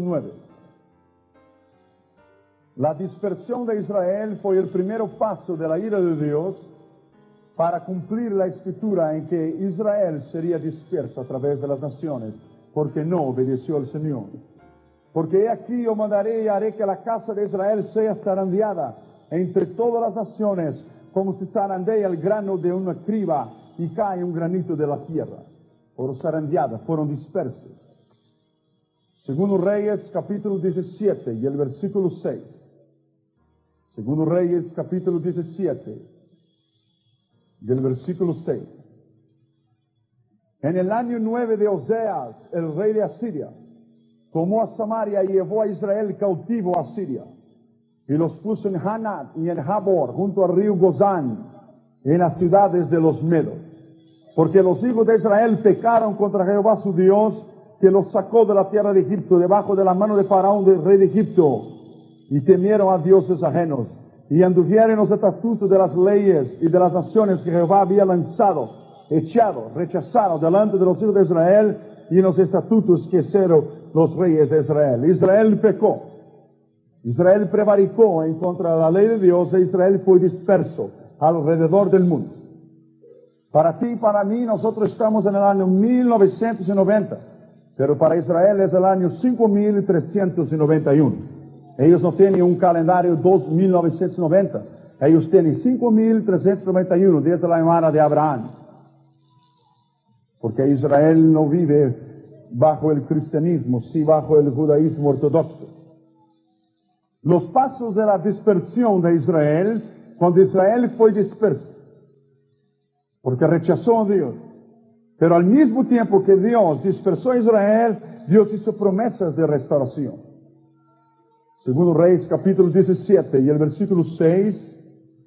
9. La dispersión de Israel fue el primer paso de la ira de Dios para cumplir la escritura en que Israel sería disperso a través de las naciones, porque no obedeció al Señor. Porque he aquí yo mandaré y haré que la casa de Israel sea zarandeada entre todas las naciones, como se zarandea el grano de una criba y cae un granito de la tierra. Fueron zarandeadas, fueron dispersos. Segundo Reyes, capítulo 17 y el versículo 6. Segundo Reyes, capítulo 17 y el versículo 6. En el año 9 de Oseas, el rey de Asiria, tomó a Samaria y llevó a Israel cautivo a Siria, y los puso en Hanat y en Jabor, junto al río Gozán, en las ciudades de los Medos. Porque los hijos de Israel pecaron contra Jehová su Dios, que los sacó de la tierra de Egipto, debajo de la mano de Faraón, del rey de Egipto, y temieron a dioses ajenos, y anduvieron en los estatutos de las leyes y de las naciones que Jehová había lanzado, echado, rechazado delante de los hijos de Israel, y en los estatutos que hicieron los reyes de Israel. Israel pecó. Israel prevaricó en contra de la ley de Dios, e Israel fue disperso alrededor del mundo. Para ti y para mí, nosotros estamos en el año 1990, pero para Israel es el año 5391. Ellos no tienen un calendario 1990, ellos tienen 5391 desde la llamada de Abraham. Porque Israel no vive bajo el cristianismo, sí bajo el judaísmo ortodoxo. Los pasos de la dispersión de Israel, cuando Israel fue disperso, porque rechazó a Dios. Pero al mismo tiempo que Dios dispersó a Israel, Dios hizo promesas de restauración. Segundo Reyes capítulo 17 y el versículo 6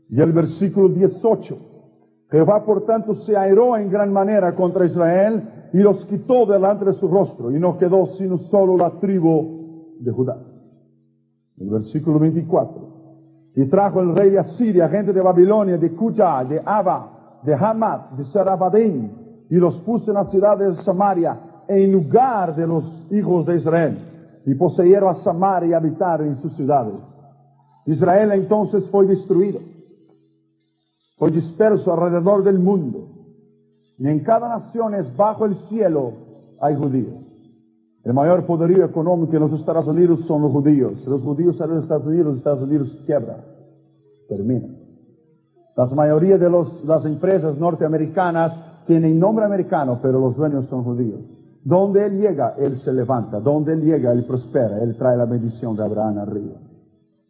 y el versículo 18. Jehová por tanto se airó en gran manera contra Israel y los quitó delante de su rostro, y no quedó sino solo la tribu de Judá. El versículo 24. Y trajo el rey de Asiria gente de Babilonia, de Cutha, de Ava, de Hamat, de Sarabadim, y los puso en la ciudad de Samaria en lugar de los hijos de Israel, y poseyeron a Samaria y habitaron en sus ciudades. Israel entonces fue destruido, fue disperso alrededor del mundo, y en cada nación bajo el cielo hay judíos. El mayor poderío económico en los Estados Unidos son los judíos. Los judíos salen de los Estados Unidos quiebran, terminan. La mayoría de las empresas norteamericanas tienen nombre americano, pero los dueños son judíos. Donde él llega, él se levanta. Donde él llega, él prospera. Él trae la bendición de Abraham arriba.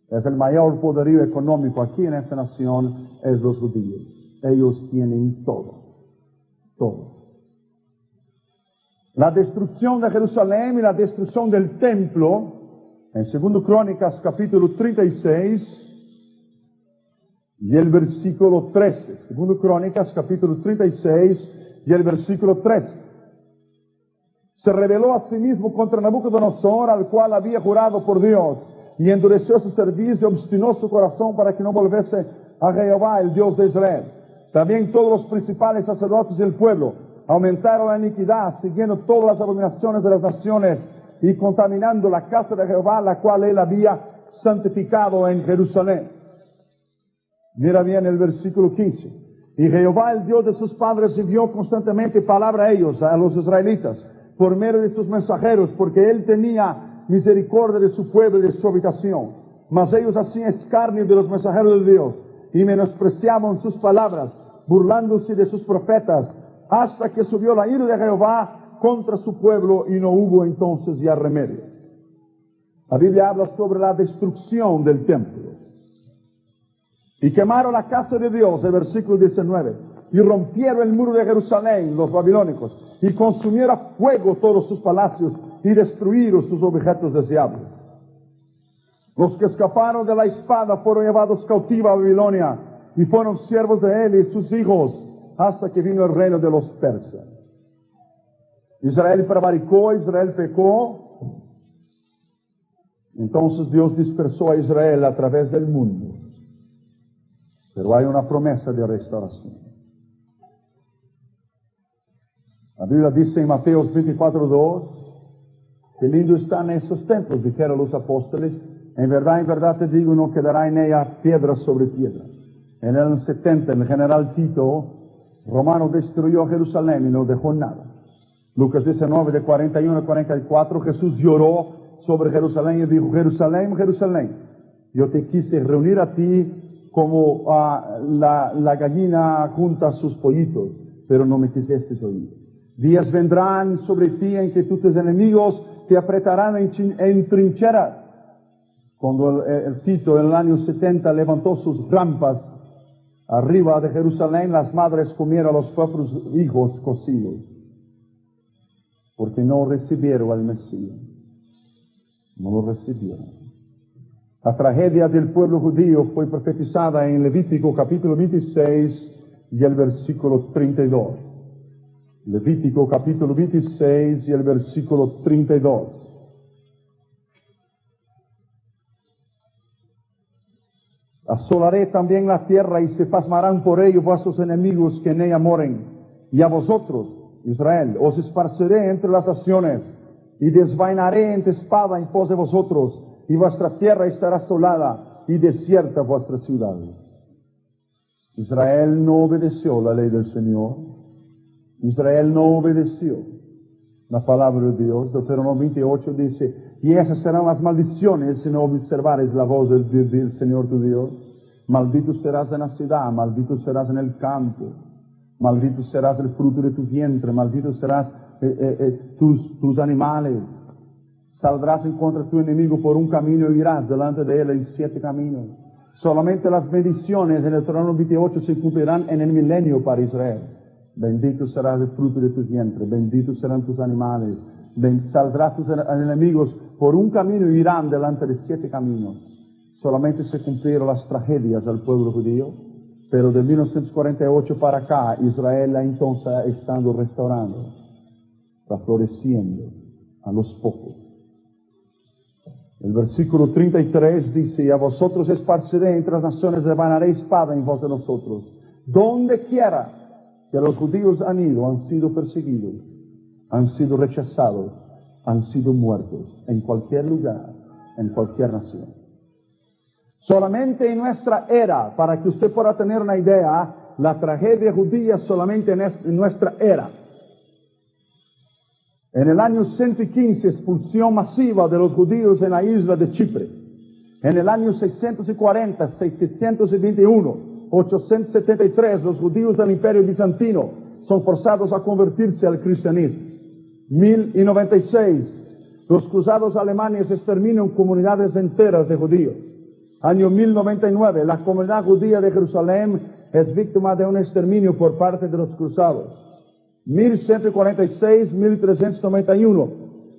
Es el mayor poderío económico aquí en esta nación, es los judíos. Ellos tienen todo. Todo. La destrucción de Jerusalén y la destrucción del templo, en 2 Crónicas capítulo 36 y el versículo 13. 2 Crónicas capítulo 36 y el versículo 13. Se rebeló a sí mismo contra Nabucodonosor, al cual había jurado por Dios, y endureció su servicio y obstinó su corazón para que no volviese a Jehová, el Dios de Israel. También todos los principales sacerdotes del pueblo aumentaron la iniquidad, siguiendo todas las abominaciones de las naciones y contaminando la casa de Jehová, la cual él había santificado en Jerusalén. Mira bien el versículo 15. Y Jehová, el Dios de sus padres, envió constantemente palabra a ellos, a los israelitas, por medio de sus mensajeros, porque él tenía misericordia de su pueblo y de su habitación. Mas ellos hacían escarnio de los mensajeros de Dios y menospreciaban sus palabras, burlándose de sus profetas, hasta que subió la ira de Jehová contra su pueblo y no hubo entonces ya remedio. La Biblia habla sobre la destrucción del templo. Y quemaron la casa de Dios, el versículo 19, y rompieron el muro de Jerusalén, los babilónicos, y consumieron a fuego todos sus palacios y destruyeron sus objetos deseables. Los que escaparon de la espada fueron llevados cautivos a Babilonia y fueron siervos de él y sus hijos hasta que vino el reino de los persas. Israel prevaricó, Israel pecó. Entonces Dios dispersó a Israel a través del mundo. Pero hay una promesa de restauración. La Biblia dice en Mateo 24:2, Qué lindo están esos templos, dijeron los apóstoles. En verdad te digo, no quedará en ella piedra sobre piedra. En el año 70, el general Tito romano destruyó Jerusalén y no dejó nada. Lucas 19, de 41 a 44, Jesús lloró sobre Jerusalén y dijo: Jerusalén, Jerusalén, yo te quise reunir a ti como la gallina junta a sus pollitos, pero no me quisiste oír. Días vendrán sobre ti en que tus enemigos te apretarán en trincheras. Cuando el Tito en el año 70 levantó sus rampas arriba de Jerusalén, las madres comieron a los propios hijos cocidos, porque no recibieron al Mesías. No lo recibieron. La tragedia del pueblo judío fue profetizada en Levítico capítulo 26 y el versículo 32. Levítico capítulo 26 y el versículo 32. Asolaré también la tierra y se pasmarán por ello vuestros enemigos que en ella moren. Y a vosotros, Israel, os esparciré entre las naciones y desvainaré entre espada en pos de vosotros, y vuestra tierra estará asolada y desierta vuestra ciudad. Israel no obedeció la ley del Señor. Israel no obedeció la palabra de Dios. Deuteronomio 28 dice: y esas serán las maldiciones si no observares la voz del Señor tu Dios. Maldito serás en la ciudad, maldito serás en el campo, maldito serás el fruto de tu vientre, maldito serás tus animales. Saldrás en contra de tu enemigo por un camino y irás delante de él en 7 caminos. Solamente las bendiciones en el Deuteronomio 28 se cumplirán en el milenio para Israel. Bendito serás el fruto de tu vientre, benditos serán tus animales. Saldrás tus enemigos por un camino y irán delante de 7 caminos. Solamente se cumplieron las tragedias del pueblo judío, pero de 1948 para acá, Israel entonces estando restaurando, está floreciendo a los pocos. El versículo 33 dice: y a vosotros esparciré entre las naciones, levantaré espada en vos de nosotros. Donde quiera que los judíos han ido, han sido perseguidos, han sido rechazados, han sido muertos, en cualquier lugar, en cualquier nación. Solamente en nuestra era, para que usted pueda tener una idea, la tragedia judía solamente en nuestra era. En el año 115, expulsión masiva de los judíos en la isla de Chipre. En el año 640, 721, 873, los judíos del Imperio Bizantino son forzados a convertirse al cristianismo. 1096, los cruzados alemanes exterminan comunidades enteras de judíos. Año 1099, la comunidad judía de Jerusalén es víctima de un exterminio por parte de los cruzados. 1146, 1391,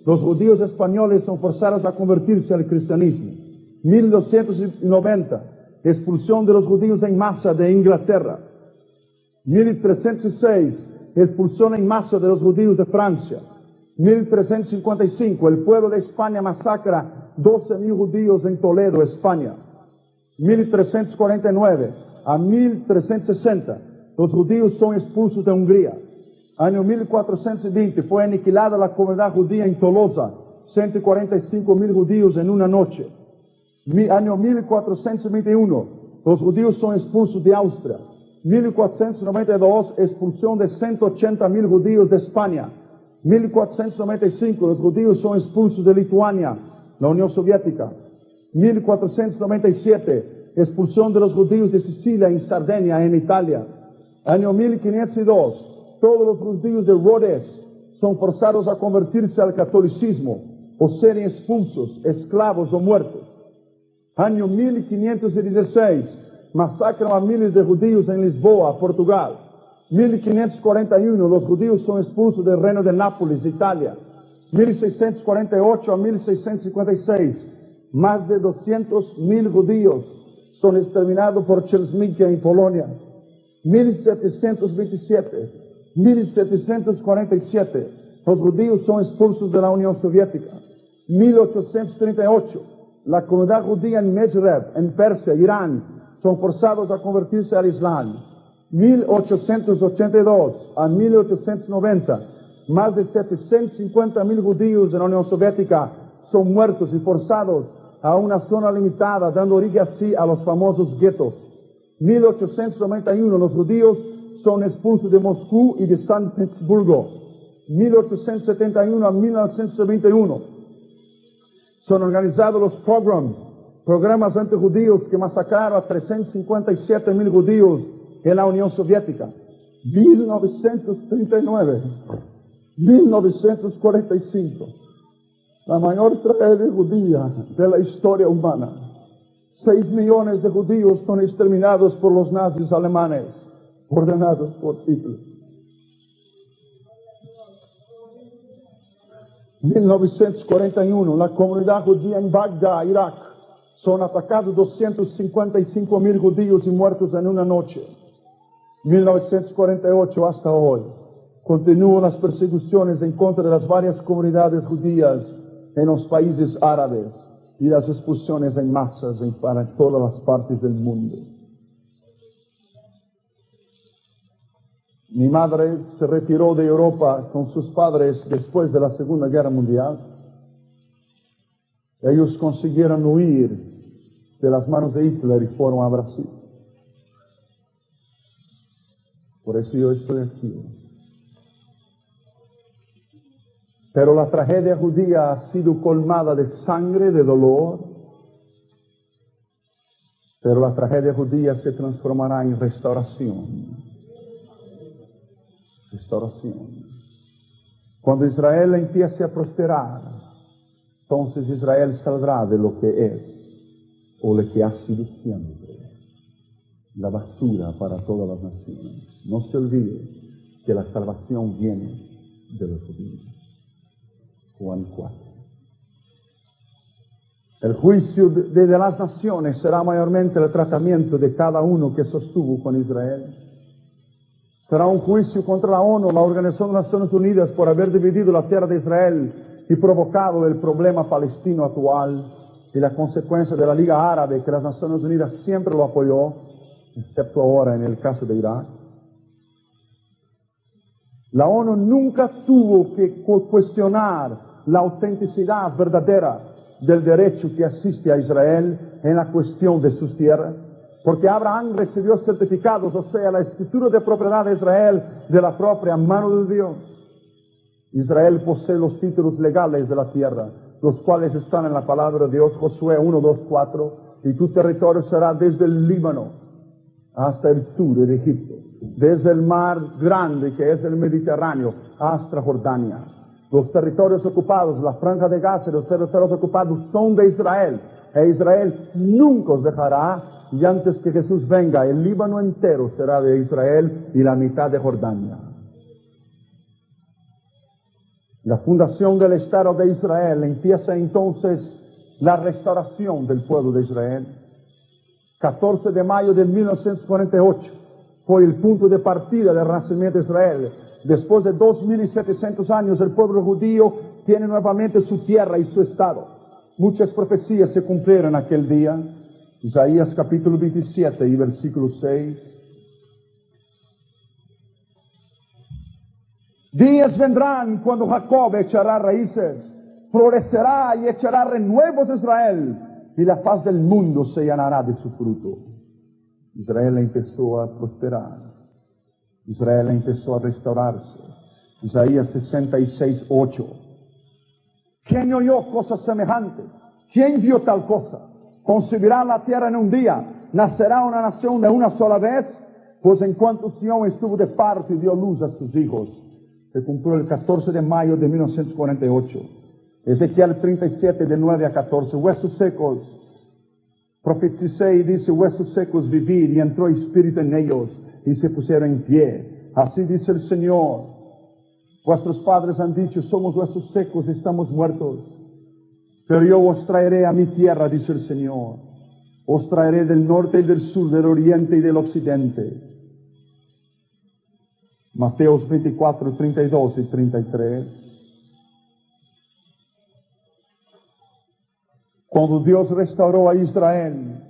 los judíos españoles son forzados a convertirse al cristianismo. 1290, expulsión de los judíos en masa de Inglaterra. 1306, expulsión en masa de los judíos de Francia. 1355, el pueblo de España masacra 12.000 judíos en Toledo, España. 1349 a 1360, los judíos son expulsos de Hungría. Año 1420 fue aniquilada la comunidad judía en Tolosa, 145.000 judíos en una noche. Año 1421, los judíos son expulsos de Austria. 1492, expulsión de 180.000 judíos de España. 1495, los judíos son expulsos de Lituania, la Unión Soviética. 1497, expulsión de los judíos de Sicilia y Sardenia en Italia. Año 1502, todos los judíos de Rhodes son forzados a convertirse al catolicismo o ser expulsos, esclavos o muertos. Año 1516, masacran a miles de judíos en Lisboa, Portugal. 1541, los judíos son expulsos del reino de Nápoles, Italia. 1648 a 1656, más de 200.000 judíos son exterminados por Chelsmickia en Polonia. 1727, 1747, los judíos son expulsos de la Unión Soviética. 1838, la comunidad judía en Mezreb, en Persia, Irán, son forzados a convertirse al Islam. 1882 a 1890, Más de 750,000 judíos en la Unión Soviética son muertos y forzados a una zona limitada, dando origen así a los famosos guetos. 1891 los judíos son expulsos de Moscú y de San Petersburgo. 1871 a 1921 son organizados los pogroms, programas antijudíos que masacraron a 357,000 judíos en la Unión Soviética. 1939, 1945, la mayor tragedia judía de la historia humana. 6 millones de judíos son exterminados por los nazis alemanes, ordenados por Hitler. 1941, la comunidad judía en Bagdad, Irak, son atacados 255,000 judíos y muertos en una noche. 1948 hasta hoy, continúan las persecuciones en contra de las varias comunidades judías en los países árabes y las expulsiones en masas para todas las partes del mundo. Mi madre se retiró de Europa con sus padres después de la Segunda Guerra Mundial. Ellos consiguieron huir de las manos de Hitler y fueron a Brasil. Por eso yo estoy aquí. Pero la tragedia judía ha sido colmada de sangre, de dolor. Pero la tragedia judía se transformará en restauración. Restauración. Cuando Israel empiece a prosperar, entonces Israel saldrá de lo que es o lo que ha sido siempre, la basura para todas las naciones. No se olvide que la salvación viene de los judíos. Juan 4. El juicio de las naciones será mayormente el tratamiento de cada uno que sostuvo con Israel. Será un juicio contra la ONU, la Organización de las Naciones Unidas, por haber dividido la tierra de Israel y provocado el problema palestino actual, y la consecuencia de la Liga Árabe, que las Naciones Unidas siempre lo apoyó, excepto ahora en el caso de Irak. La ONU nunca tuvo que cuestionar la autenticidad verdadera del derecho que asiste a Israel en la cuestión de sus tierras, porque Abraham recibió certificados, o sea, la escritura de propiedad de Israel de la propia mano de Dios. Israel posee los títulos legales de la tierra, los cuales están en la palabra de Dios, Josué 1, 2, 4, y tu territorio será desde el Líbano hasta el sur de Egipto, desde el mar grande que es el Mediterráneo hasta Jordania. Los territorios ocupados, la franja de Gaza y los territorios ocupados son de Israel, e Israel nunca os dejará, y antes que Jesús venga, el Líbano entero será de Israel y la mitad de Jordania. La fundación del Estado de Israel empieza entonces la restauración del pueblo de Israel. 14 de mayo de 1948 fue el punto de partida del nacimiento de Israel. Después de 2,700 años, el pueblo judío tiene nuevamente su tierra y su Estado. Muchas profecías se cumplieron aquel día. Isaías capítulo 27 y versículo 6. Días vendrán cuando Jacob echará raíces, florecerá y echará renuevos de Israel, y la faz del mundo se llenará de su fruto. Israel empezó a prosperar. Israel empezó a restaurarse. Isaías 66, 8. ¿Quién oyó cosas semejantes? ¿Quién vio tal cosa? ¿Concebirá la tierra en un día? ¿Nacerá una nación de una sola vez? Pues en cuanto Sión estuvo de parto y dio luz a sus hijos, se cumplió el 14 de mayo de 1948. Ezequiel 37, de 9 a 14. Huesos secos. Profeticé y dice, huesos secos vivid, y entró espíritu en ellos, y se pusieron en pie. Así dice el Señor. Vuestros padres han dicho, somos huesos secos, estamos muertos. Pero yo os traeré a mi tierra, dice el Señor. Os traeré del norte y del sur, del oriente y del occidente. Mateos 24, 32 y 33. Cuando Dios restauró a Israel,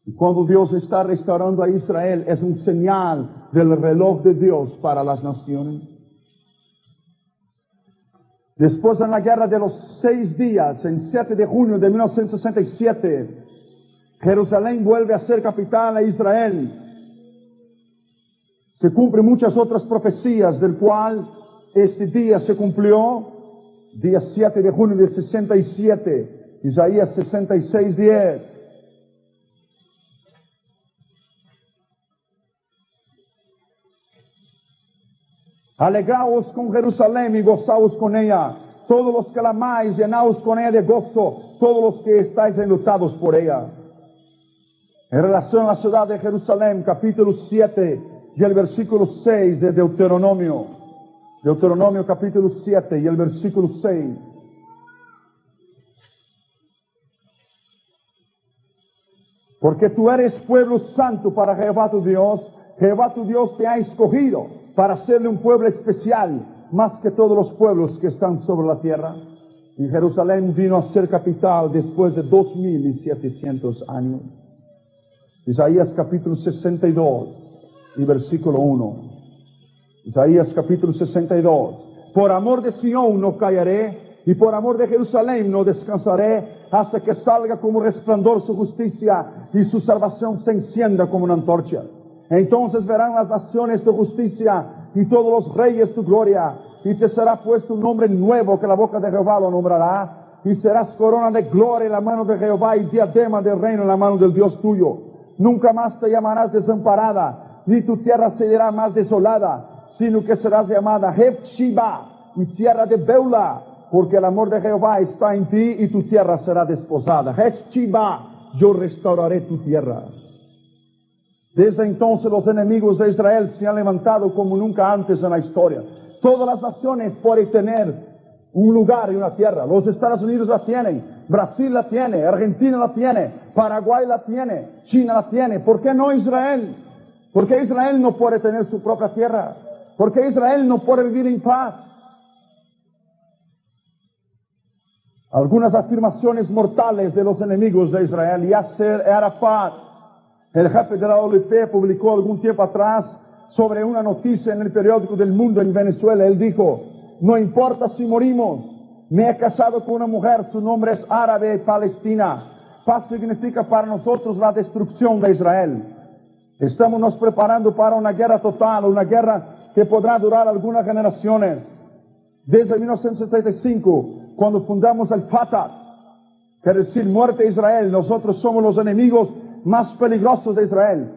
y cuando Dios está restaurando a Israel, es un señal del reloj de Dios para las naciones. Después de la guerra de los 6 días, en 7 de junio de 1967, Jerusalén vuelve a ser capital de Israel. Se cumplen muchas otras profecías, del cual este día se cumplió, día 7 de junio de 67, Isaías 66, 10. Alegraos con Jerusalén y gozaos con ella, todos los que la amáis, llenaos con ella de gozo, todos los que estáis enlutados por ella. En relación a la ciudad de Jerusalén, capítulo 7 y el versículo 6 de Deuteronomio. Deuteronomio capítulo 7 y el versículo 6. Porque tú eres pueblo santo para Jehová tu Dios. Jehová tu Dios te ha escogido para hacerle un pueblo especial, más que todos los pueblos que están sobre la tierra. Y Jerusalén vino a ser capital después de 2700 años. Isaías capítulo 62 y versículo 1. Isaías capítulo 62. Por amor de Sión no callaré, y por amor de Jerusalén no descansaré, hasta que salga como resplandor su justicia, y su salvación se encienda como una antorcha. Entonces verán las naciones tu justicia, y todos los reyes tu gloria, y te será puesto un nombre nuevo que la boca de Jehová lo nombrará, y serás corona de gloria en la mano de Jehová, y diadema de reino en la mano del Dios tuyo. Nunca más te llamarás desamparada, ni tu tierra se dirá más desolada, sino que serás llamada Hephzibah, y tierra de Beula, porque el amor de Jehová está en ti, y tu tierra será desposada. Hephzibah, yo restauraré tu tierra. Desde entonces los enemigos de Israel se han levantado como nunca antes en la historia. Todas las naciones pueden tener un lugar y una tierra. Los Estados Unidos la tienen, Brasil la tiene, Argentina la tiene, Paraguay la tiene, China la tiene. ¿Por qué no Israel? ¿Por qué Israel no puede tener su propia tierra? ¿Por qué Israel no puede vivir en paz? Algunas afirmaciones mortales de los enemigos de Israel. Yasser Arafat, el jefe de la OLP, publicó algún tiempo atrás sobre una noticia en el periódico del Mundo en Venezuela. Él dijo: no importa si morimos, me he casado con una mujer, su nombre es árabe, Palestina. Paz significa para nosotros la destrucción de Israel. Estamos nos preparando para una guerra total, una guerra que podrá durar algunas generaciones. Desde 1975, cuando fundamos el Fatah, quiere decir muerte a Israel, nosotros somos los enemigos más peligrosos de Israel,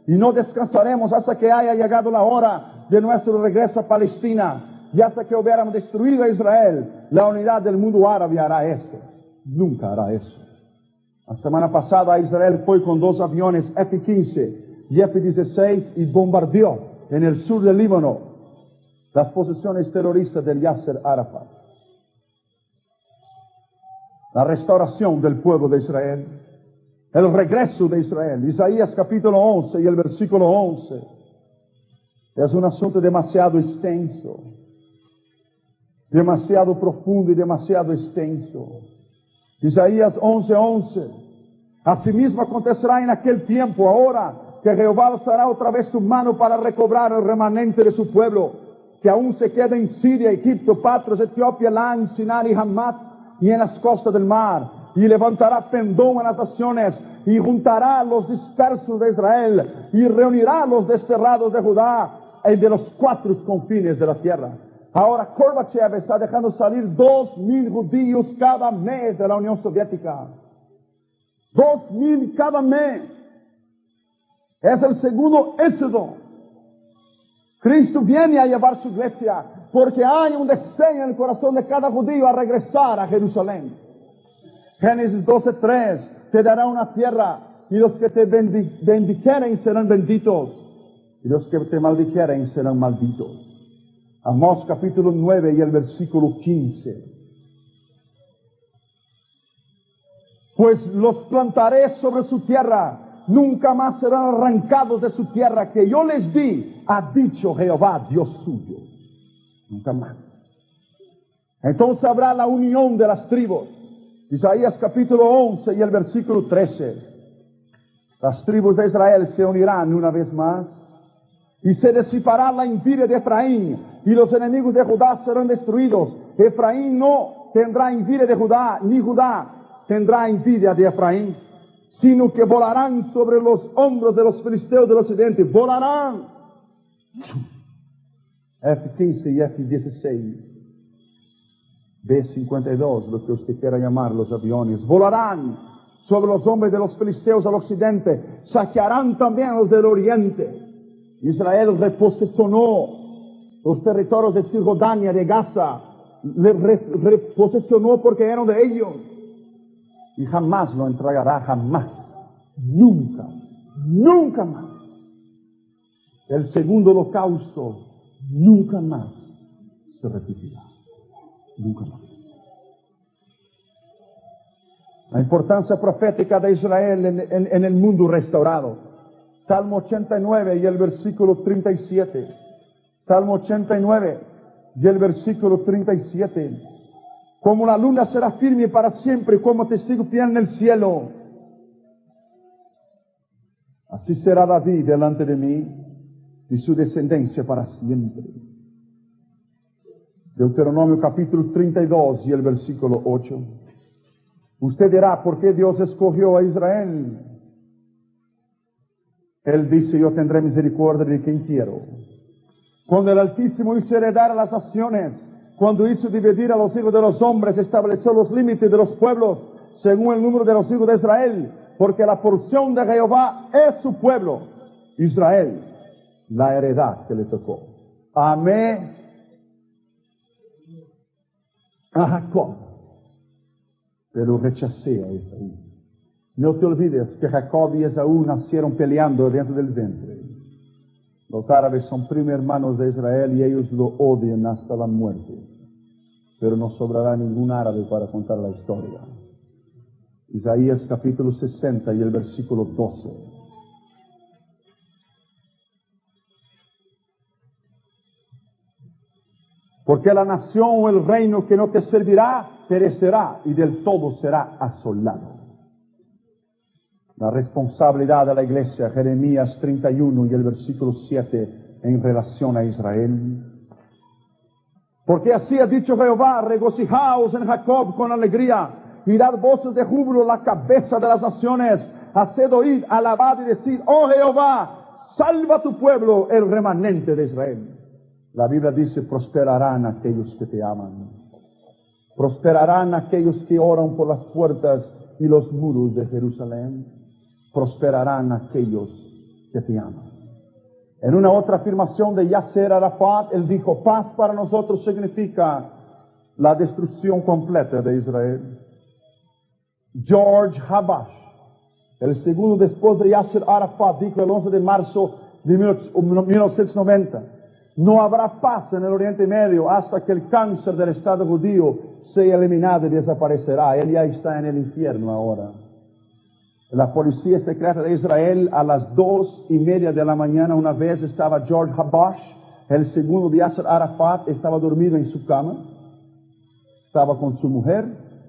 y no descansaremos hasta que haya llegado la hora de nuestro regreso a Palestina, y hasta que hubiéramos destruido a Israel. La unidad del mundo árabe hará esto, nunca hará eso. La semana pasada Israel fue con 2 aviones F-15 y F-16 y bombardeó en el sur del Líbano las posiciones terroristas del Yasser Arafat. La restauración del pueblo de Israel, el regreso de Israel. Isaías capítulo 11 y el versículo 11. Es un asunto demasiado extenso, demasiado profundo y demasiado extenso. Isaías 11:11. Asimismo acontecerá en aquel tiempo, ahora, que Jehová alzará otra vez su mano para recobrar el remanente de su pueblo, que aún se queda en Siria, Egipto, Patros, Etiopía, Elam, Sinar y Hamat, y en las costas del mar. Y levantará pendón a las naciones, y juntará a los dispersos de Israel, y reunirá a los desterrados de Judá y de los 4 confines de la tierra. Ahora Gorbachev está dejando salir 2,000 judíos cada mes de la Unión Soviética. 2,000 cada mes. Es el segundo éxodo. Cristo viene a llevar su iglesia, porque hay un deseo en el corazón de cada judío a regresar a Jerusalén. Génesis 12:3, te dará una tierra, y los que te bendijeren serán benditos, y los que te maldijeren serán malditos. Amós capítulo 9 y el versículo 15. Pues los plantaré sobre su tierra, nunca más serán arrancados de su tierra que yo les di, ha dicho Jehová Dios suyo. Nunca más. Entonces habrá la unión de las tribus. Isaías capítulo 11 y el versículo 13. Las tribus de Israel se unirán una vez más, y se disipará la envidia de Efraín, y los enemigos de Judá serán destruidos, Efraín no tendrá envidia de Judá, ni Judá tendrá envidia de Efraín, sino que volarán sobre los hombros de los filisteos del occidente. Volarán. F-15 y F-16. B-52, lo que usted quiera llamar los aviones. Volarán sobre los hombres de los filisteos al occidente. Saquearán también a los del oriente. Israel reposesionó los territorios de Cisjordania, de Gaza. Reposesionó porque eran de ellos. Y jamás lo entregará, jamás. Nunca, nunca más. El segundo holocausto nunca más se repetirá. Nunca más. La importancia profética de Israel en el mundo restaurado. Salmo 89 y el versículo 37. Salmo 89 y el versículo 37. Como la luna será firme para siempre, como testigo fiel en el cielo, así será David delante de mí y su descendencia para siempre. Deuteronomio capítulo 32 y el versículo 8. Usted dirá, ¿por qué Dios escogió a Israel? Él dice, yo tendré misericordia de quien quiero. Cuando el Altísimo hizo heredar a las naciones, cuando hizo dividir a los hijos de los hombres, estableció los límites de los pueblos según el número de los hijos de Israel, porque la porción de Jehová es su pueblo, Israel, la heredad que le tocó. Amé a Jacob, pero rechacé a Esaú. No te olvides que Jacob y Esaú nacieron peleando dentro del vientre. Los árabes son primos hermanos de Israel y ellos lo odian hasta la muerte. Pero no sobrará ningún árabe para contar la historia. Isaías capítulo 60 y el versículo 12. Porque la nación o el reino que no te servirá perecerá y del todo será asolado. La responsabilidad de la iglesia, Jeremías 31 y el versículo 7 en relación a Israel. Porque así ha dicho Jehová, regocijaos en Jacob con alegría y dad voces de júbilo la cabeza de las naciones. Haced oír, alabad y decid, oh Jehová, salva a tu pueblo, el remanente de Israel. La Biblia dice, prosperarán aquellos que te aman. Prosperarán aquellos que oran por las puertas y los muros de Jerusalén. Prosperarán aquellos que te aman. En una otra afirmación de Yasser Arafat, él dijo, paz para nosotros significa la destrucción completa de Israel. George Habash, el segundo después de Yasser Arafat, dijo el 11 de marzo de 1990, no habrá paz en el Oriente Medio hasta que el cáncer del Estado judío sea eliminado y desaparecerá. Él ya está en el infierno ahora. La policía secreta de Israel a las 2:30 de la mañana, una vez estaba George Habash, el segundo de Yasser Arafat, estaba dormido en su cama, estaba con su mujer,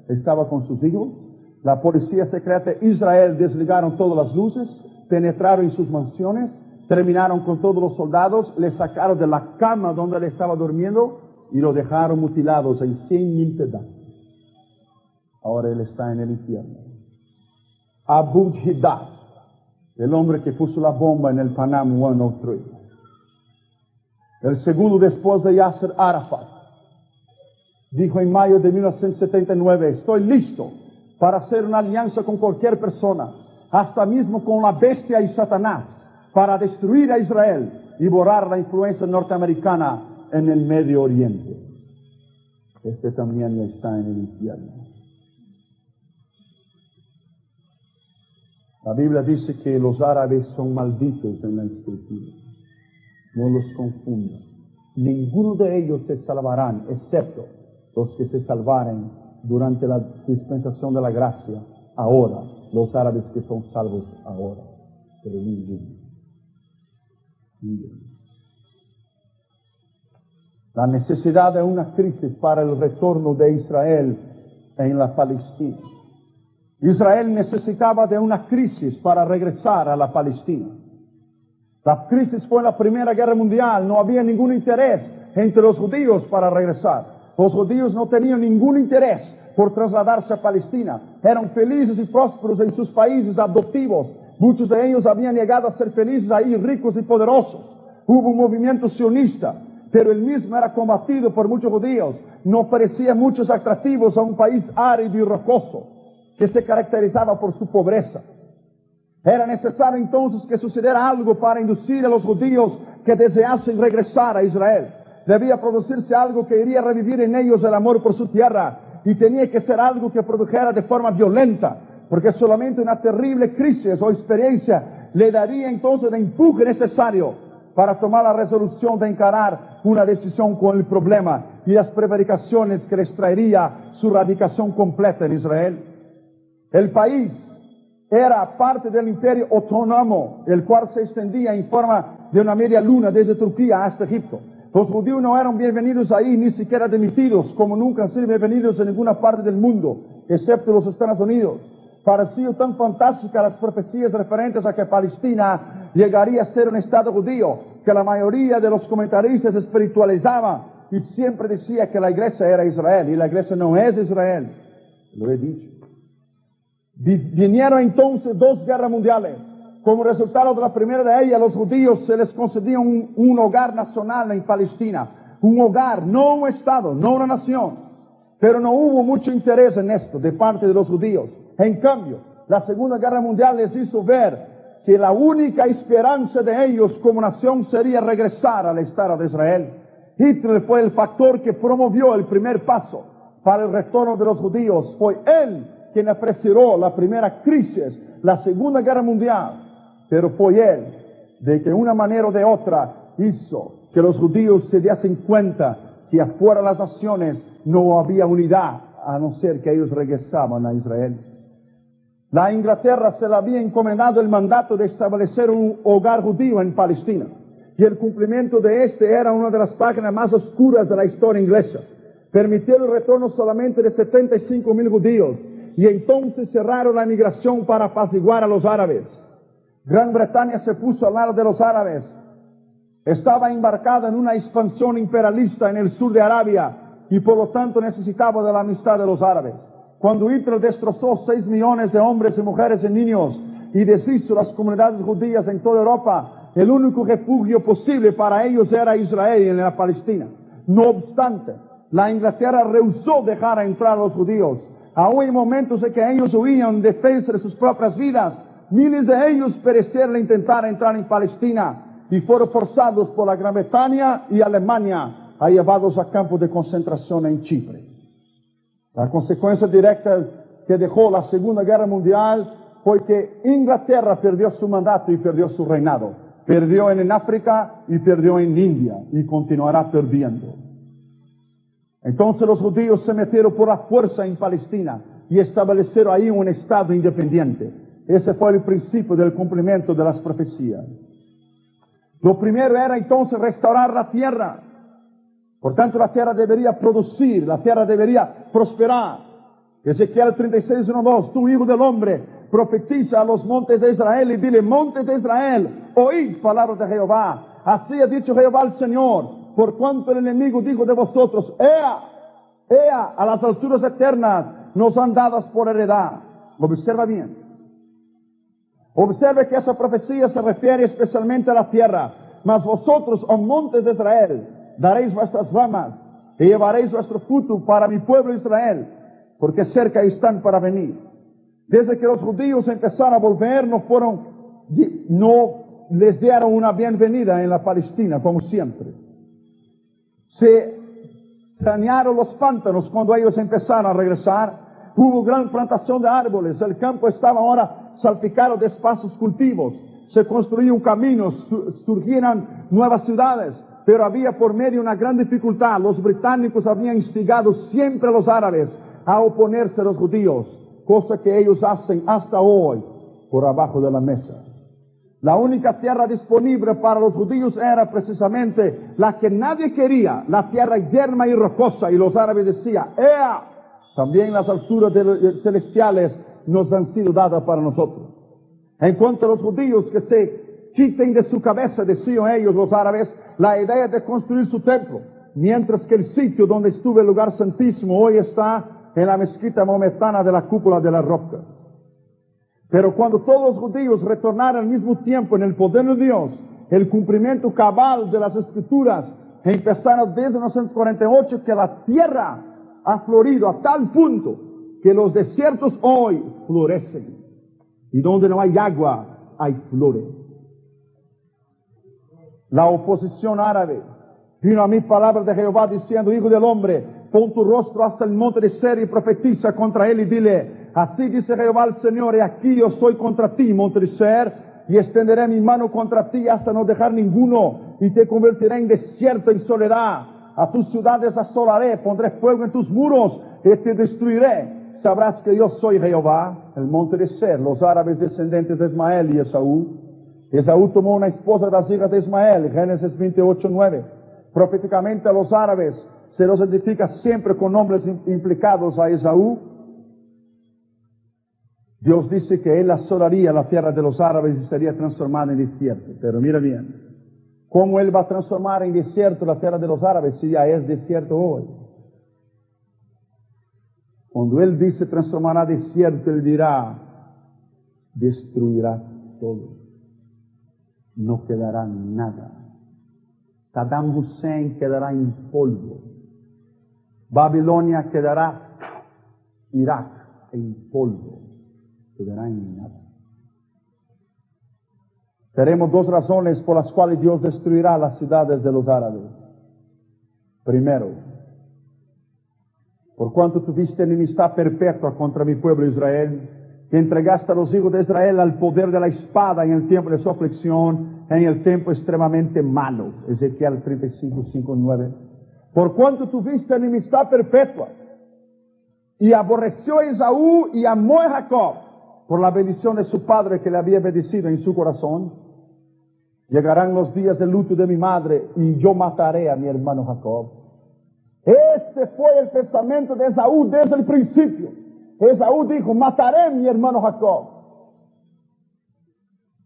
estaba con sus hijos. La policía secreta de Israel desligaron todas las luces, penetraron en sus mansiones, terminaron con todos los soldados, le sacaron de la cama donde él estaba durmiendo y lo dejaron mutilados en 100,000 pedazos. Ahora él está en el infierno. Abu Jiddah, el hombre que puso la bomba en el Panam 103. El segundo después de Yasser Arafat, dijo en mayo de 1979, estoy listo para hacer una alianza con cualquier persona, hasta mismo con la bestia y Satanás, para destruir a Israel y borrar la influencia norteamericana en el Medio Oriente. Este también ya está en el infierno. La Biblia dice que los árabes son malditos en la Escritura. No los confundan. Ninguno de ellos se salvarán, excepto los que se salvaren durante la dispensación de la gracia, ahora, los árabes que son salvos ahora. Pero ninguno. La necesidad de una crisis para el retorno de Israel en la Palestina. Israel necesitaba de una crisis para regresar a la Palestina. La crisis fue en la Primera Guerra Mundial, no había ningún interés entre los judíos para regresar. Los judíos no tenían ningún interés por trasladarse a Palestina. Eran felices y prósperos en sus países adoptivos. Muchos de ellos habían llegado a ser felices ahí, ricos y poderosos. Hubo un movimiento sionista, pero el mismo era combatido por muchos judíos. No ofrecía muchos atractivos a un país árido y rocoso, que se caracterizaba por su pobreza. Era necesario entonces que sucediera algo para inducir a los judíos que deseasen regresar a Israel. Debía producirse algo que iría a revivir en ellos el amor por su tierra, y tenía que ser algo que produjera de forma violenta, porque solamente una terrible crisis o experiencia le daría entonces el empuje necesario para tomar la resolución de encarar una decisión con el problema y las prevaricaciones que les traería su radicación completa en Israel. El país era parte del imperio otomano, el cual se extendía en forma de una media luna desde Turquía hasta Egipto. Los judíos no eran bienvenidos ahí, ni siquiera admitidos, como nunca han sido bienvenidos en ninguna parte del mundo, excepto los Estados Unidos. Parecían tan fantásticas las profecías referentes a que Palestina llegaría a ser un estado judío, que la mayoría de los comentaristas espiritualizaban y siempre decía que la iglesia era Israel, y la iglesia no es Israel. Lo he dicho. Vinieron entonces 2 guerras mundiales. Como resultado de la primera de ellas, los judíos se les concedía un hogar nacional en Palestina. Un hogar, no un estado, no una nación. Pero no hubo mucho interés en esto de parte de los judíos. En cambio, la Segunda Guerra Mundial les hizo ver que la única esperanza de ellos como nación sería regresar al Estado de Israel. Hitler fue el factor que promovió el primer paso para el retorno de los judíos. Fue él quien apresuró la primera crisis, la Segunda Guerra Mundial. Pero fue él, de que una manera o de otra, hizo que los judíos se diesen cuenta que afuera de las naciones no había unidad, a no ser que ellos regresaban a Israel. La Inglaterra se le había encomendado el mandato de establecer un hogar judío en Palestina, y el cumplimiento de este era una de las páginas más oscuras de la historia inglesa. Permitió el retorno solamente de 75,000 judíos, y entonces cerraron la migración para apaciguar a los árabes. Gran Bretaña se puso al lado de los árabes. Estaba embarcada en una expansión imperialista en el sur de Arabia y por lo tanto necesitaba de la amistad de los árabes. Cuando Hitler destrozó 6 millones de hombres y mujeres y niños y deshizo las comunidades judías en toda Europa, el único refugio posible para ellos era Israel y en la Palestina. No obstante, la Inglaterra rehusó dejar entrar a los judíos. Aún en momentos en que ellos huían en defensa de sus propias vidas, miles de ellos perecieron al intentar entrar en Palestina y fueron forzados por la Gran Bretaña y Alemania a llevarlos a campos de concentración en Chipre. La consecuencia directa que dejó la Segunda Guerra Mundial fue que Inglaterra perdió su mandato y perdió su reinado. Perdió en África y perdió en India y continuará perdiendo. Entonces los judíos se metieron por la fuerza en Palestina y establecieron ahí un estado independiente. Ese fue el principio del cumplimiento de las profecías. Lo primero era entonces restaurar la tierra. Por tanto, la tierra debería producir, la tierra debería prosperar. Ezequiel 36:1-2, tú, hijo del hombre, profetiza a los montes de Israel y dile: montes de Israel, oíd palabras de Jehová. Así ha dicho Jehová el Señor, por cuanto el enemigo dijo de vosotros: Ea, a las alturas eternas nos han dadas por heredad. Observa bien. Observe que esa profecía se refiere especialmente a la tierra. Mas vosotros, oh montes de Israel, daréis vuestras ramas y llevaréis vuestro fruto para mi pueblo Israel, porque cerca están para venir. Desde que los judíos empezaron a volver, no les dieron una bienvenida en la Palestina, como siempre. Se sanearon los pantanos cuando ellos empezaron a regresar. Hubo gran plantación de árboles. El campo estaba ahora salpicado de espacios cultivos. Se construían caminos, surgieron nuevas ciudades. Pero había por medio una gran dificultad. Los británicos habían instigado siempre a los árabes a oponerse a los judíos, cosa que ellos hacen hasta hoy por abajo de la mesa. La única tierra disponible para los judíos era precisamente la que nadie quería, la tierra yerma y rocosa, y los árabes decían: ¡Ea! También las alturas celestiales nos han sido dadas para nosotros. En cuanto a los judíos, que se quiten de su cabeza, decían ellos los árabes, la idea de construir su templo. mientras que el sitio donde estuve, el lugar santísimo, hoy está en la mezquita maometana de la cúpula de la roca. Pero cuando todos los judíos retornaran al mismo tiempo en el poder de Dios, el cumplimiento cabal de las Escrituras, empezaron desde 1948 que la tierra ha florido a tal punto que los desiertos hoy florecen. Y donde no hay agua, hay flores. La oposición árabe vino a mí palabra de Jehová diciendo: Hijo del hombre, pon tu rostro hasta el monte de Ser y profetiza contra él y dile: así dice Jehová el Señor, y aquí yo soy contra ti, monte de Ser, y extenderé mi mano contra ti hasta no dejar ninguno, y te convertiré en desierto y soledad. A tus ciudades asolaré, pondré fuego en tus muros y te destruiré. Sabrás que yo soy Jehová. El monte de Ser, los árabes descendientes de Ismael y Esaú. Esaú tomó una esposa de las hijas de Ismael, Génesis 28:9. Proféticamente a los árabes se los identifica siempre con nombres implicados a Esaú. Dios dice que él asolaría la tierra de los árabes y sería transformada en desierto. Pero mira bien, ¿cómo él va a transformar en desierto la tierra de los árabes si ya es desierto hoy? Cuando él dice transformará desierto, él dirá: destruirá todo. No quedará nada. Saddam Hussein quedará en polvo. Babilonia quedará, Irak en polvo. Quedará en nada. Tenemos dos razones por las cuales Dios destruirá las ciudades de los árabes. Primero, por cuanto tuviste enemistad perpetua contra mi pueblo Israel, que entregaste a los hijos de Israel al poder de la espada en el tiempo de su aflicción, en el tiempo extremadamente malo. Ezequiel 35:5-9. Por cuanto tuviste enemistad perpetua, y aborreció a Esaú y amó a Jacob, por la bendición de su padre que le había bendecido en su corazón, llegarán los días de luto de mi madre y yo mataré a mi hermano Jacob. Este fue el pensamiento de Esaú desde el principio. Esaú dijo: mataré a mi hermano Jacob.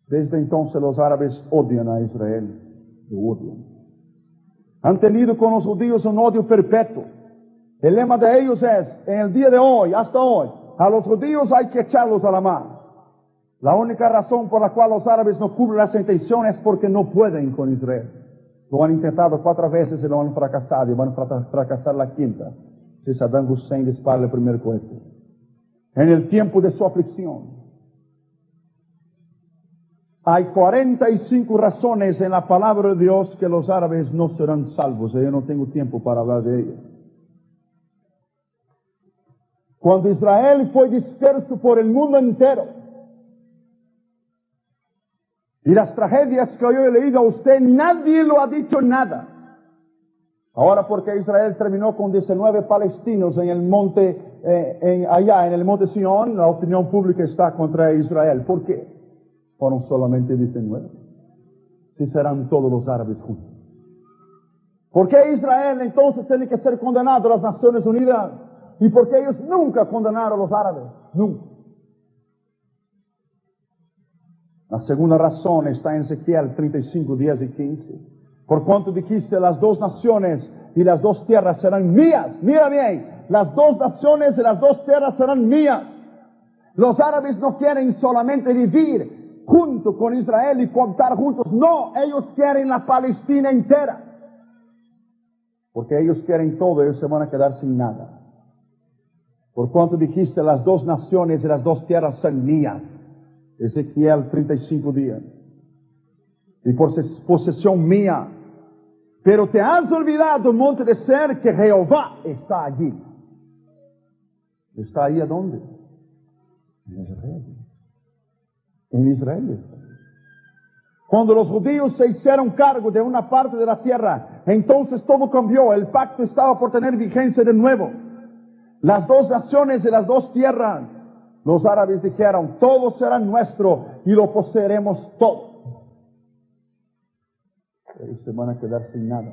Desde entonces los árabes odian a Israel. Lo odian. Han tenido con los judíos un odio perpetuo. El lema de ellos es: en el día de hoy, hasta hoy, a los judíos hay que echarlos a la mar. La única razón por la cual los árabes no cubren las intenciones es porque no pueden con Israel. Lo han intentado 4 veces y lo han fracasado, y van a fracasar la quinta si Saddam Hussein dispara el primer cohete. En el tiempo de su aflicción, hay 45 razones en la palabra de Dios que los árabes no serán salvos, y yo no tengo tiempo para hablar de ellas. Cuando Israel fue disperso por el mundo entero, y las tragedias que yo he leído a usted, nadie lo ha dicho nada. Ahora, porque Israel terminó con 19 palestinos en el monte, allá en el monte Sión, la opinión pública está contra Israel. ¿Por qué? Fueron solamente 19. Si serán todos los árabes juntos. ¿Por qué Israel entonces tiene que ser condenado a las Naciones Unidas? ¿Y por qué ellos nunca condenaron a los árabes? Nunca. La segunda razón está en Ezequiel 35, 10 y 15. Por cuanto dijiste: las 2 naciones y las 2 tierras serán mías. Mira bien, las 2 naciones y las 2 tierras serán mías. Los árabes no quieren solamente vivir junto con Israel y contar juntos. No, ellos quieren la Palestina entera. Porque ellos quieren todo, ellos se van a quedar sin nada. Por cuanto dijiste: las 2 naciones y las 2 tierras son mías. Ezequiel 35 días. Y por posesión mía. Pero te has olvidado, monte de Ser, que Jehová está allí. ¿Está ahí a dónde? En Israel. En Israel está. Cuando los judíos se hicieron cargo de una parte de la tierra, entonces todo cambió. El pacto estaba por tener vigencia de nuevo. Las 2 naciones y las 2 tierras, los árabes dijeron: todo será nuestro y lo poseeremos todo. Ellos se van a quedar sin nada.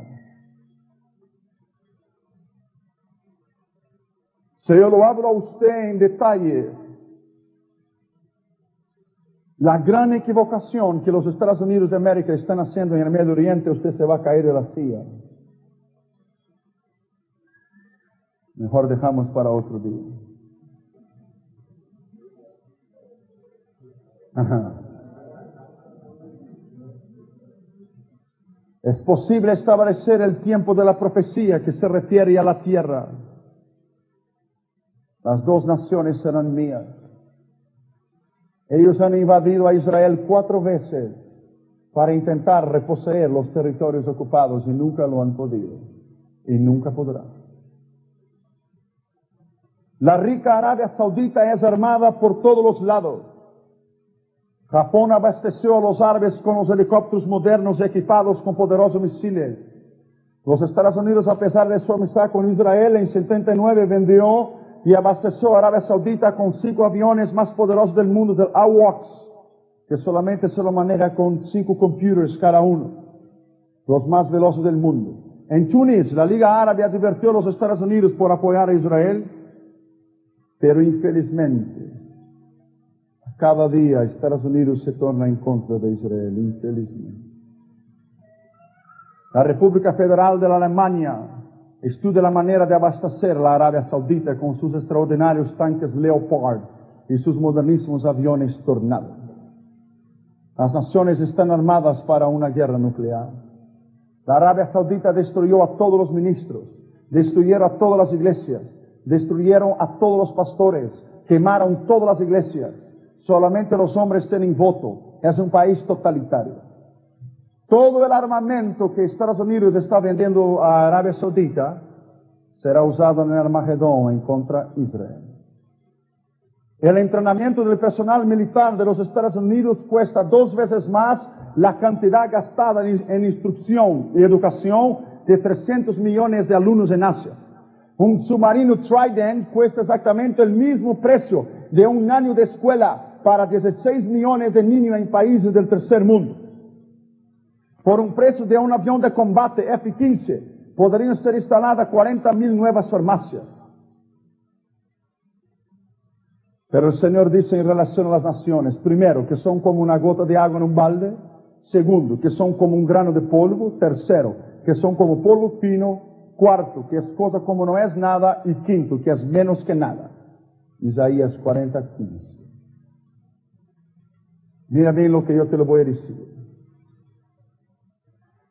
Si yo lo hablo a usted en detalle, la gran equivocación que los Estados Unidos de América están haciendo en el Medio Oriente, usted se va a caer de la silla. Mejor dejamos para otro día. Ajá. Es posible establecer el tiempo de la profecía que se refiere a la tierra. Las dos naciones serán mías. Ellos han invadido a Israel 4 veces para intentar reposeer los territorios ocupados y nunca lo han podido. Y nunca podrán. La rica Arabia Saudita es armada por todos los lados. Japón abasteció a los árabes con los helicópteros modernos equipados con poderosos misiles. Los Estados Unidos, a pesar de su amistad con Israel, en 79 vendió y abasteció a Arabia Saudita con 5 aviones más poderosos del mundo, del AWACS, que solamente se lo maneja con 5 computers cada uno, los más veloces del mundo. En Túnez, la Liga Árabe advirtió a los Estados Unidos por apoyar a Israel, pero infelizmente, cada día Estados Unidos se torna en contra de Israel, infelizmente. La República Federal de la Alemania estudia la manera de abastecer la Arabia Saudita con sus extraordinarios tanques Leopard y sus modernísimos aviones Tornado. Las naciones están armadas para una guerra nuclear. La Arabia Saudita destruyó a todos los ministros, destruyeron a todas las iglesias, destruyeron a todos los pastores, quemaron todas las iglesias. Solamente los hombres tienen voto. Es un país totalitario. Todo el armamento que Estados Unidos está vendiendo a Arabia Saudita será usado en el Armagedón en contra de Israel. El entrenamiento del personal militar de los Estados Unidos cuesta 2 veces más la cantidad gastada en instrucción y educación de 300 millones de alumnos en Asia. Un submarino Trident cuesta exactamente el mismo precio de un año de escuela para 16 millones de niños en países del tercer mundo. Por un precio de un avión de combate F-15, podrían ser instaladas 40,000 nuevas farmacias. Pero el Señor dice en relación a las naciones, primero, que son como una gota de agua en un balde. Segundo, que son como un grano de polvo. Tercero, que son como polvo fino. Cuarto, que es cosa como no es nada. Y quinto, que es menos que nada. Isaías 40:15. Mira bien lo que yo te lo voy a decir.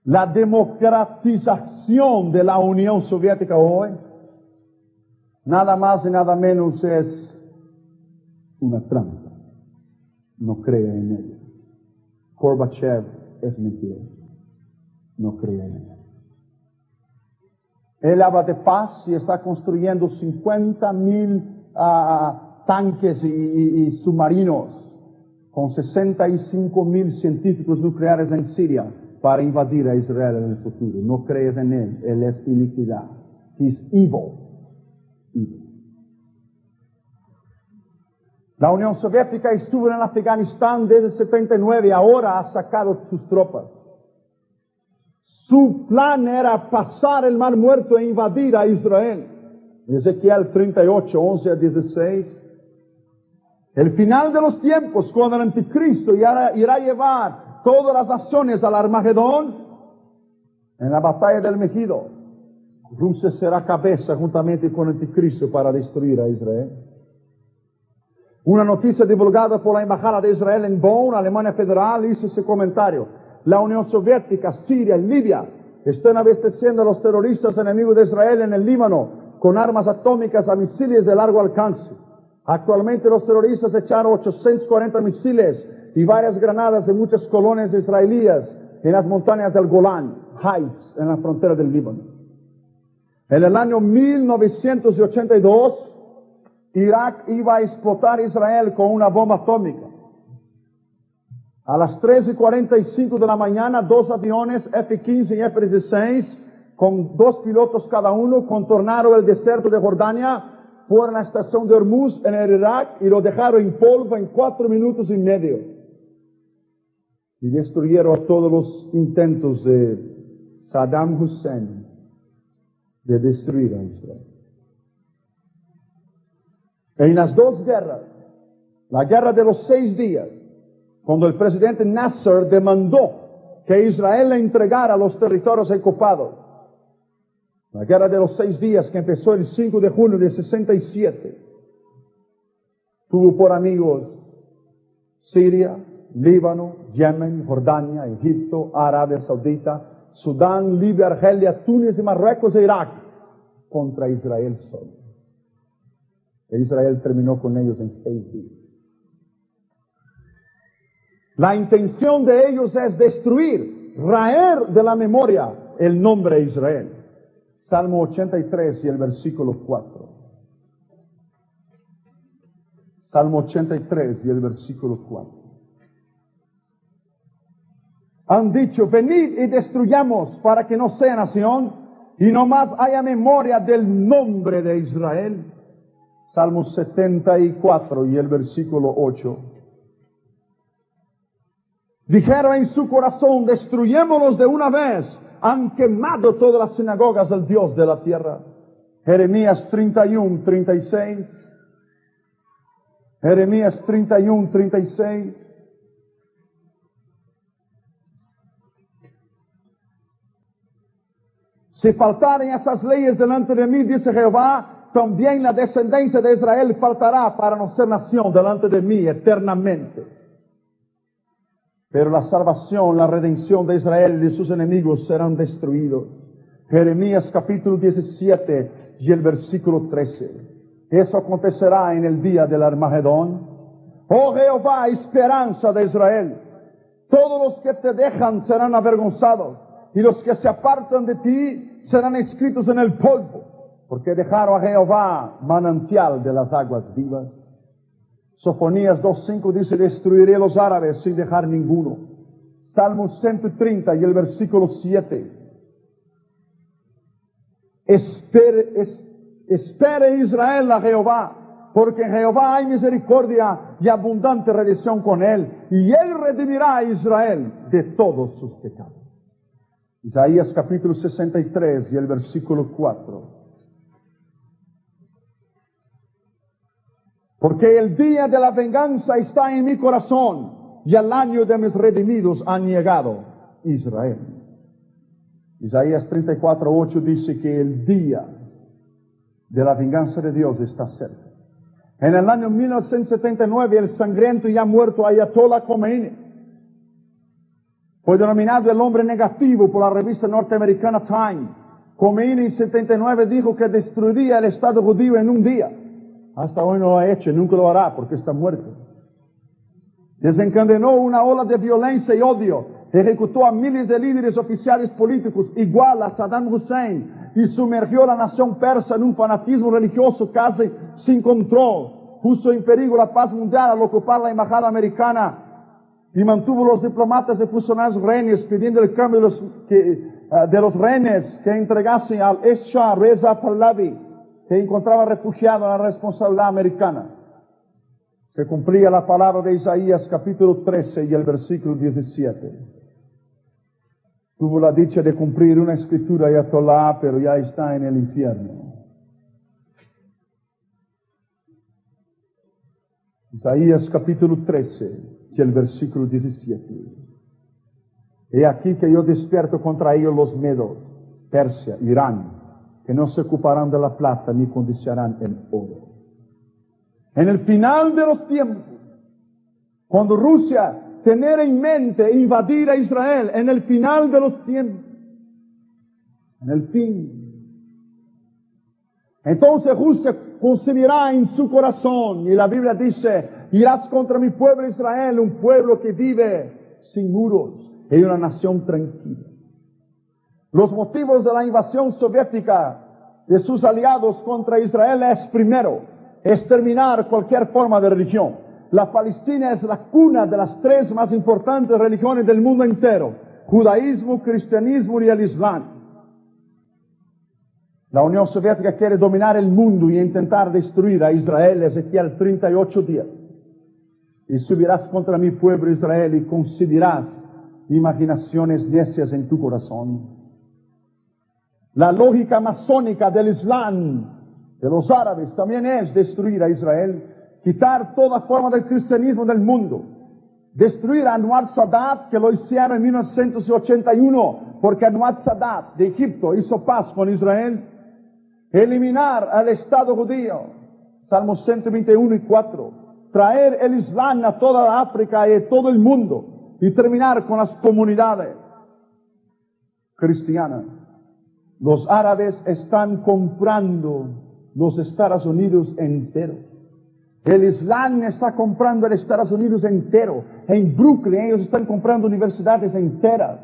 La democratización de la Unión Soviética hoy, nada más y nada menos es una trampa. No crea en ella. Gorbachev es mentiroso. No crea en ella. Él habla de paz y está construyendo 50,000 tanques y submarinos con 65,000 científicos nucleares en Siria para invadir a Israel en el futuro. No crees en él. Él es iniquidad. He's evil. Evil. La Unión Soviética estuvo en Afganistán desde el 79, ahora ha sacado sus tropas. Su plan era pasar el Mar Muerto e invadir a Israel. Ezequiel 38, 11 a 16. El final de los tiempos, cuando el anticristo irá a llevar todas las naciones al Armagedón, en la batalla del Megido, Rusia será cabeza juntamente con el anticristo para destruir a Israel. Una noticia divulgada por la Embajada de Israel en Bonn, Alemania Federal, hizo ese comentario. La Unión Soviética, Siria y Libia están abasteciendo a los terroristas enemigos de Israel en el Líbano con armas atómicas a misiles de largo alcance. Actualmente los terroristas echaron 840 misiles y varias granadas en muchas colonias israelíes en las montañas del Golán Heights, en la frontera del Líbano. En el año 1982, Irak iba a explotar Israel con una bomba atómica. A las 3:45 de la mañana, 2 aviones F-15 y F-16, con 2 pilotos cada uno, contornaron el desierto de Jordania, fueron a la estación de Hormuz en el Irak y lo dejaron en polvo en 4 minutos y medio. Y destruyeron a todos los intentos de Saddam Hussein de destruir a Israel. En las 2 guerras, la guerra de los 6 días, cuando el presidente Nasser demandó que Israel le entregara los territorios ocupados, La guerra de los 6 días que empezó el 5 de junio de 67, tuvo por amigos Siria, Líbano, Yemen, Jordania, Egipto, Arabia Saudita, Sudán, Libia, Argelia, Túnez, Marruecos e Irak, contra Israel solo. E Israel terminó con ellos en 6 días. La intención de ellos es destruir, raer de la memoria el nombre de Israel. Salmo 83 y el versículo 4. Salmo 83 y el versículo 4. Han dicho, venid y destruyamos para que no sea nación y no más haya memoria del nombre de Israel. Salmo 74 y el versículo 8. Dijeron en su corazón, destruyémoslos de una vez. Han quemado todas las sinagogas del Dios de la tierra. Jeremías 31, 36. Jeremías 31, 36. Si faltaren esas leyes delante de mí, dice Jehová, también la descendencia de Israel faltará para no ser nación delante de mí eternamente. Pero la salvación, la redención de Israel y de sus enemigos serán destruidos. Jeremías capítulo 17 y el versículo 13. Eso acontecerá en el día del Armagedón. Oh Jehová, esperanza de Israel, todos los que te dejan serán avergonzados, y los que se apartan de ti serán escritos en el polvo, porque dejaron a Jehová manantial de las aguas vivas. Sofonías 2:5 dice, destruiré los árabes sin dejar ninguno. Salmo 130 y el versículo 7. Espere Israel a Jehová, porque en Jehová hay misericordia y abundante redención con él, y él redimirá a Israel de todos sus pecados. Isaías capítulo 63 y el versículo 4. Porque el día de la venganza está en mi corazón, y el año de mis redimidos han llegado, Israel. Isaías 34:8 dice que el día de la venganza de Dios está cerca. En el año 1979, el sangriento y ya muerto Ayatollah Khomeini fue denominado el hombre negativo por la revista norteamericana Time. Khomeini en 79 dijo que destruiría el Estado judío en un día. Hasta hoy no lo ha hecho, nunca lo hará porque está muerto. Desencadenó una ola de violencia y odio, ejecutó a miles de líderes oficiales políticos, igual a Saddam Hussein, y sumergió a la nación persa en un fanatismo religioso casi sin control. Puso en peligro la paz mundial al ocupar la embajada americana y mantuvo los diplomatas y funcionarios rehenes, pidiendo el cambio de los rehenes que entregasen al ex-Shah Reza Pahlavi, que encontraba refugiado en la responsabilidad americana. Se cumplía la palabra de Isaías capítulo 13 y el versículo 17. Tuvo la dicha de cumplir una escritura Ayatollah, pero ya está en el infierno. Isaías capítulo 13 y el versículo 17. He aquí que yo despierto contra ellos los medos, Persia, Irán, que no se ocuparán de la plata ni codiciarán el oro. En el final de los tiempos, cuando Rusia tener en mente invadir a Israel, en el final de los tiempos, en el fin, entonces Rusia concebirá en su corazón, y la Biblia dice, irás contra mi pueblo Israel, un pueblo que vive sin muros, y una nación tranquila. Los motivos de la invasión soviética de sus aliados contra Israel es, primero, exterminar cualquier forma de religión. La Palestina es la cuna de las 3 más importantes religiones del mundo entero: judaísmo, cristianismo y el islam. La Unión Soviética quiere dominar el mundo y intentar destruir a Israel, Ezequiel 38 días. Y subirás contra mi pueblo Israel y concebirás imaginaciones necias en tu corazón. La lógica masónica del Islam, de los árabes, también es destruir a Israel, quitar toda forma del cristianismo del mundo destruir a Anwar Sadat, que lo hicieron en 1981, porque Anwar Sadat de Egipto hizo paz con Israel. Eliminar al Estado judío, Salmos 121 y 4. Traer el Islam a toda la África y a todo el mundo y terminar con las comunidades cristianas. Los árabes están comprando los Estados Unidos enteros. El Islam está comprando el Estados Unidos entero. En Brooklyn ellos están comprando universidades enteras,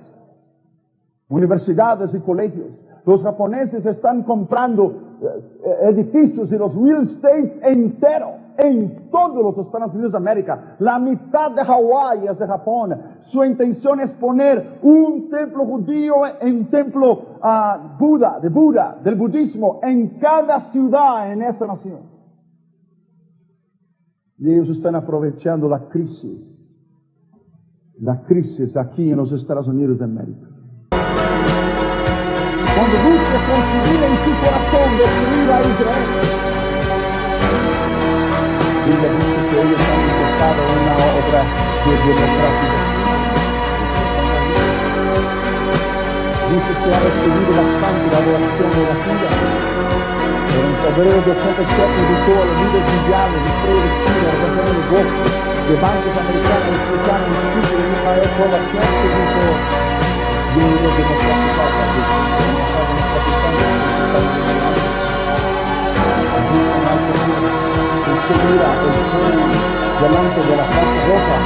universidades y colegios. Los japoneses están comprando edificios y los real estates enteros en todos los Estados Unidos de América. La mitad de Hawái es de Japón. Su intención es poner un templo judío, un templo del budismo, en cada ciudad en esa nación. Y ellos están aprovechando la crisis aquí en los Estados Unidos de América. Cuando Rusia considera en su corazón destruir a Israel, Biblia dice que ellos han empezado una obra de democracia. Dice que ha recibido bastante la adoración de la ciudad. Pero en febrero de 87 invitó a los líderes mundiales de Freire de Chile, a organizaciones de golpe, de bancos americanos, a explicar el espíritu de Israel por la acción que dijo de una democracia. Mira, delante de la Casa Roja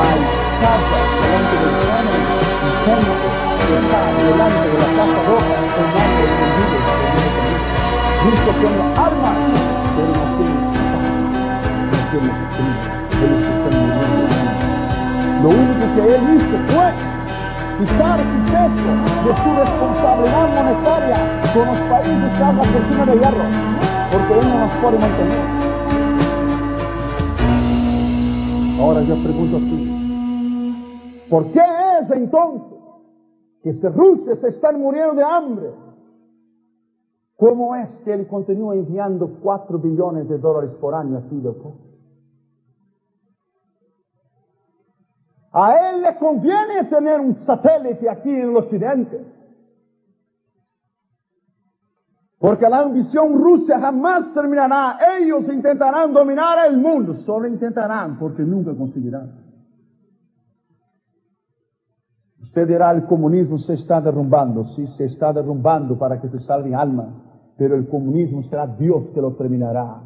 hay casas delante del Kremlin y gente que está delante de la Casa Roja tomando escondidos. Rusia tiene armas, pero no tiene Lo único que él hizo fue quitar su peso de su responsabilidad monetaria con los países que hacen cortina de hierro, porque él no nos puede mantener. Ahora yo pregunto a ti, ¿por qué es entonces que si Rusia se están muriendo de hambre, cómo es que él continúa enviando $4 billones por año a Fidel Castro? A él le conviene tener un satélite aquí en el occidente, porque la ambición rusa jamás terminará. Ellos intentarán dominar el mundo, solo intentarán, porque nunca conseguirán. Usted dirá, el comunismo se está derrumbando. Sí, se está derrumbando para que se salven almas, pero el comunismo será Dios que lo terminará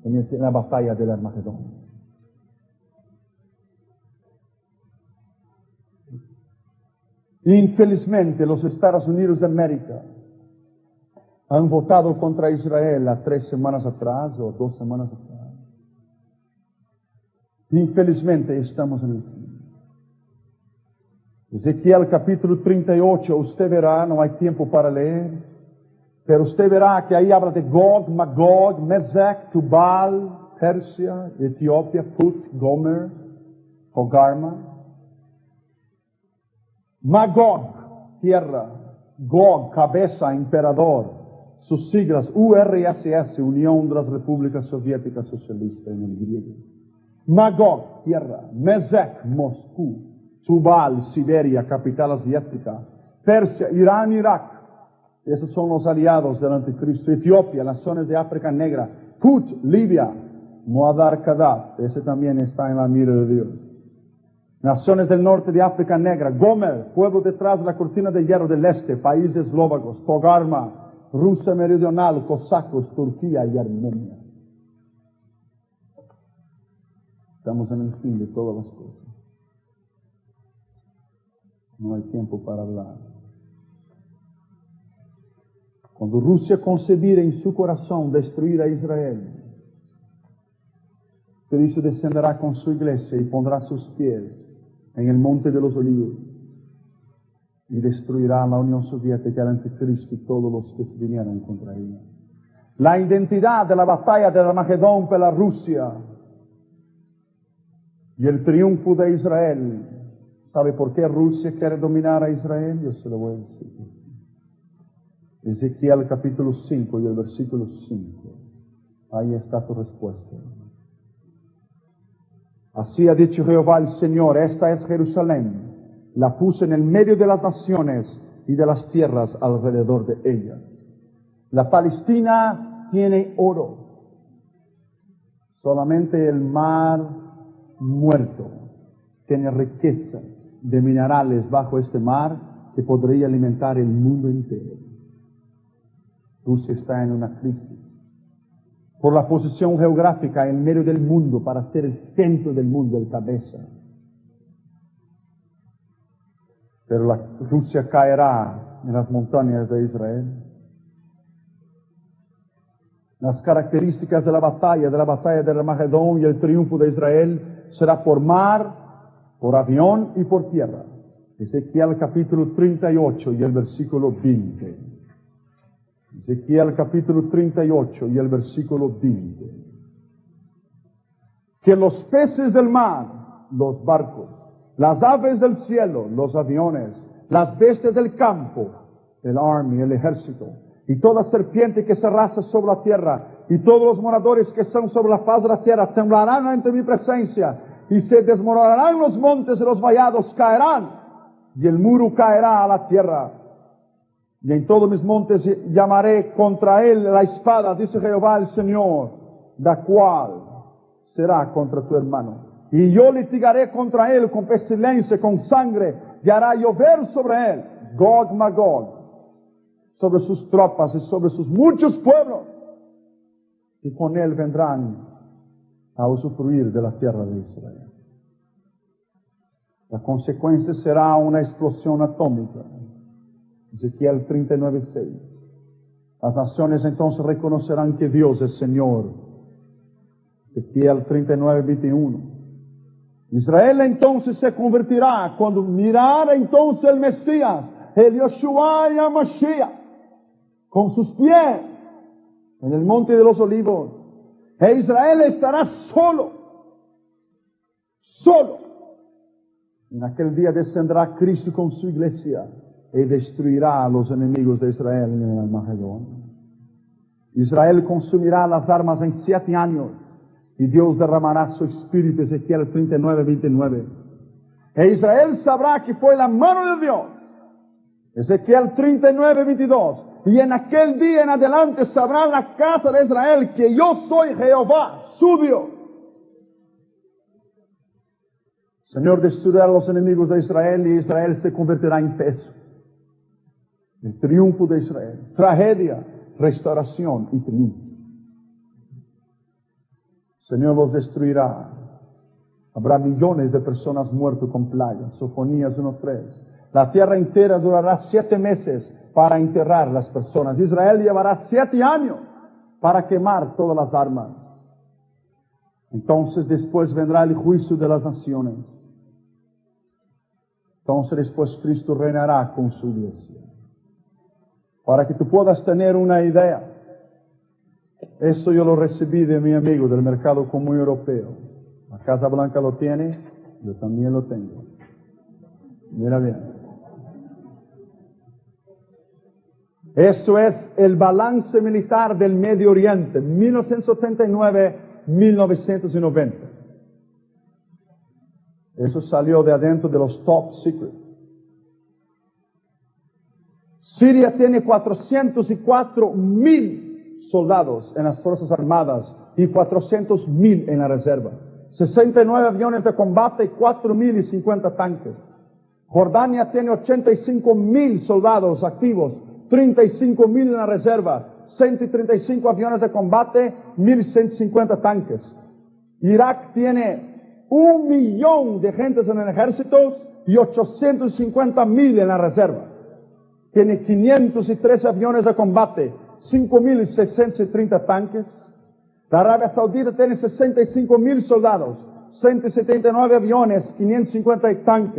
en la batalla del Armagedón. Infelizmente, los Estados Unidos de América han votado contra Israel a 3 semanas atrás o 2 semanas atrás. Infelizmente estamos en el fin. Ezequiel capítulo 38, usted verá, no hay tiempo para leer, pero usted verá que ahí habla de Gog, Magog, Mesech, Tubal, Persia, Etiopía, Put, Gomer, Hogarma. Magog, tierra, Gog, cabeza, emperador. Sus siglas URSS, Unión de las Repúblicas Soviéticas Socialistas en el griego. Magog, tierra. Mesech, Moscú. Tubal, Siberia, capital asiática. Persia, Irán, Irak. Esos son los aliados del anticristo. Etiopía, naciones de África Negra. Put, Libia. Muaddar Gaddafi, ese también está en la mira de Dios. Naciones del norte de África Negra. Gomer, pueblo detrás de la cortina de hierro del este. Países eslovacos. Togarma, Rusia meridional, cosacos, Turquía y Armenia. Estamos en el fin de todas las cosas. No hay tiempo para hablar. Cuando Rusia concebiera en su corazón destruir a Israel, Cristo descenderá con su iglesia y pondrá sus pies en el monte de los olivos y destruirá la Unión Soviética, el anticristo y todos los que vinieron contra ella. La identidad de la batalla del Armagedón por la Rusia y el triunfo de Israel. ¿Sabe por qué Rusia quiere dominar a Israel? Yo se lo voy a decir. Ezequiel capítulo 5 y el versículo 5. Ahí está tu respuesta. Así ha dicho Jehová el Señor, esta es Jerusalén, la puse en el medio de las naciones y de las tierras alrededor de ella. La Palestina tiene oro, solamente el mar muerto tiene riqueza de minerales bajo este mar que podría alimentar el mundo entero. Rusia está en una crisis por la posición geográfica en medio del mundo para ser el centro del mundo, el cabeza. Pero la Rusia caerá en las montañas de Israel. Las características de la batalla de Armagedón y el triunfo de Israel será por mar, por avión y por tierra. Ezequiel capítulo 38 y el versículo 20. Ezequiel capítulo 38 y el versículo 20. Que los peces del mar, los barcos, las aves del cielo, los aviones, las bestias del campo, el army, el ejército, y toda serpiente que se arrastra sobre la tierra, y todos los moradores que están sobre la faz de la tierra, temblarán ante mi presencia, y se desmoronarán los montes y los vallados caerán, y el muro caerá a la tierra. Y en todos mis montes llamaré contra él la espada, dice Jehová el Señor, la cual será contra tu hermano. Y yo litigaré contra él con pestilencia, con sangre, y hará llover sobre él, Gog Magog, sobre sus tropas y sobre sus muchos pueblos, y con él vendrán a usufruir de la tierra de Israel. La consecuencia será una explosión atómica. Ezequiel 39:6. Las naciones entonces reconocerán que Dios es Señor. Ezequiel 39:21. Israel entonces se convertirá cuando mirara entonces el Mesías, el Yoshua y el Mashiach, con sus pies en el monte de los olivos. E Israel estará solo. En aquel día descenderá Cristo con su iglesia y destruirá a los enemigos de Israel en el Armagedón. Israel consumirá las armas en 7 años y Dios derramará su espíritu, Ezequiel 39:29. E Israel sabrá que fue la mano de Dios, Ezequiel 39:22. Y en aquel día en adelante sabrá la casa de Israel que yo soy Jehová, su Dios. Señor destruirá a los enemigos de Israel y Israel se convertirá en peso. El triunfo de Israel, tragedia, restauración y triunfo. Señor los destruirá. Habrá millones de personas muertas con plagas. Sofonías 1:3. La tierra entera durará 7 meses para enterrar las personas. Israel llevará 7 años para quemar todas las armas. Entonces después vendrá el juicio de las naciones. Entonces después Cristo reinará con su iglesia. Para que tú puedas tener una idea, esto yo lo recibí de mi amigo del mercado común europeo. La Casa Blanca lo tiene, yo también lo tengo. Mira bien. Eso es el balance militar del Medio Oriente, 1979-1990. Eso salió de adentro de los top secret. Siria tiene 404,000 soldados en las Fuerzas Armadas y 400,000 en la reserva. 69 aviones de combate y 4,050 tanques. Jordania tiene 85,000 soldados activos, 35,000 en la reserva, 135 aviones de combate, 1,150 tanques. Irak tiene 1,000,000 de gentes en el ejército y 850,000 en la reserva. Tiene 513 aviones de combate, 5,630 tanques. La Arabia Saudita tiene 65,000 soldados, 179 aviones, 550 tanques.